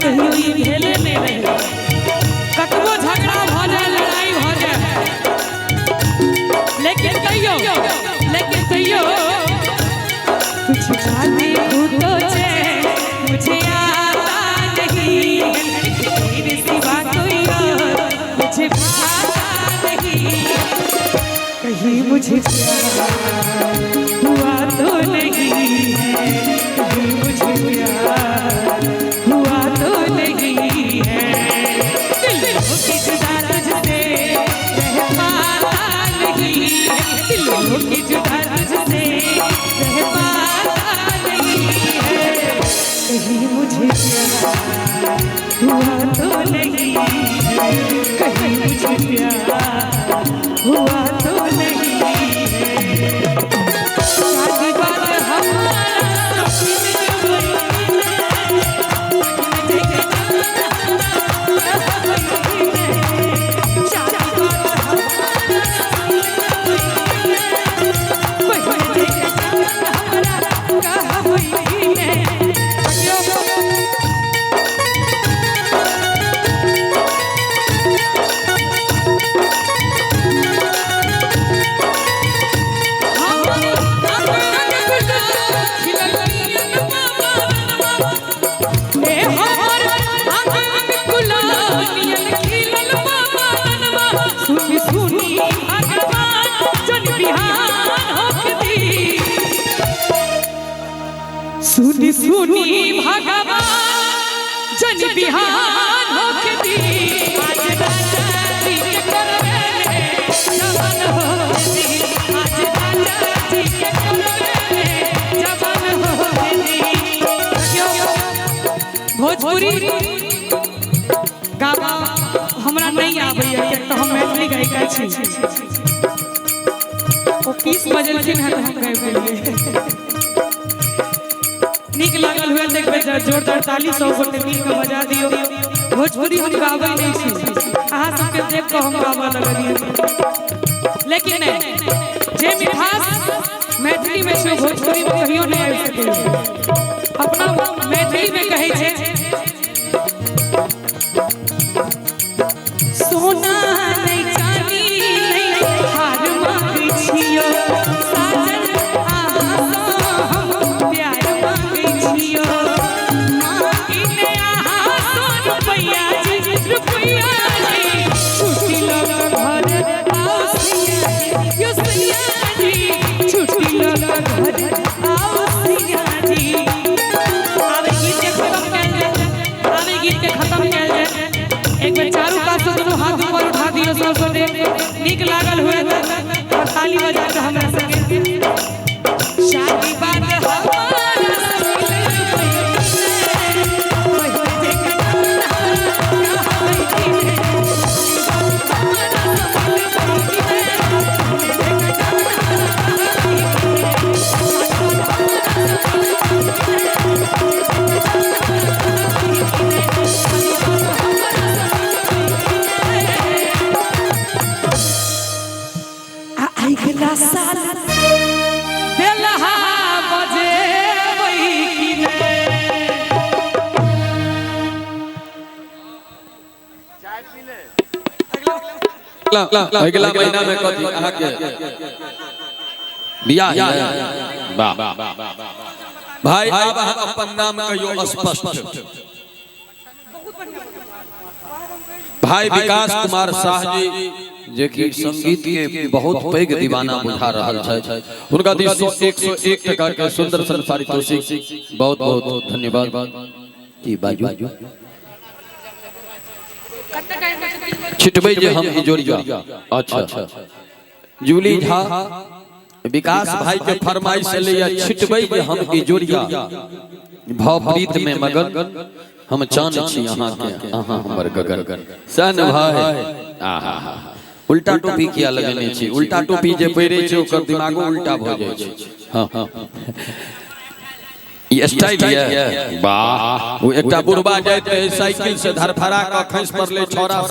कहियो ई भेले नहीं रहे कतबो झगड़ा भ जाए लड़ाई भ जाए लेकिन तैयो कुछ बातें तो मुझे आता नहीं तेरे सिवा कोई और मुझे भाता नहीं कहीं मुझे प्यार हुआ तो नहीं कहीं मुझे प्यार हुआ तो नहीं है दिलों की जुदा तुझसे रह पाता नहीं दिलों की जुदा तुझसे रह पाता नहीं है कहीं मुझे प्यार हुआ तो नहीं है कहीं मुझे प्यार हुआ तो नहीं है शादी बात हमारा सुनी सुनी भगवान जन बिहान होके दी आज राजा जी के करवे जवान होके दी आज राजा जी के करवे जवान होके दी भोजपुरी गावा हमरा नहीं आबैया तो हम मैथिली गायिका छी ओ 20 बजलखिन है हम गाबि देलिए निक लागल हुए देखबे जोरदार ताली 100 गोटे मिल के बजा दियो भोजपुरी हम गाबै नहीं छी अहाँ सबके देख के हम गाबै लगलिए लेकिन नहीं जे मिठास मैथिली में से भोजपुरी में कहियो नहीं आबि सके अपना मैथिली में कहै छै सोना नहीं चांदी नहीं हार मांगै छियो साजन निक लागल हुए ताली बजा के हमरा संगे शादी बात साल बेलहा बजे वही चाय पी ले अगला महीना में कथी अहाँ के बियाह है वाह भाई अब हम अपन नाम कहियो स्पष्ट भाई विकास कुमार शाह जी जे कि संगीत के बहुत पैघ दीवाना बुझा रहल छै हुनका दिस 101 टका के सुंदर सन पारितोषिक बहुत बहुत धन्यवाद की बाजू छिटबै जे हम इजोरिया अच्छा जूली झा विकास भाई के फरमाइश से लिया छिटबै जे हम इजोरिया भावप्रीत में मगन हम चान छी अहाँ के अहाँ हमर गगन सन भाई आहा उल्टा टोपी किया लगने छी उल्टा टोपी जे पहिरे छै ओकर दिमागो उल्टा भ जाय छै हां ये स्टाइल है वाह वो एकटा बुढ़बा जाइत साइकिल से धरफरा के खैस पड़ले छोरा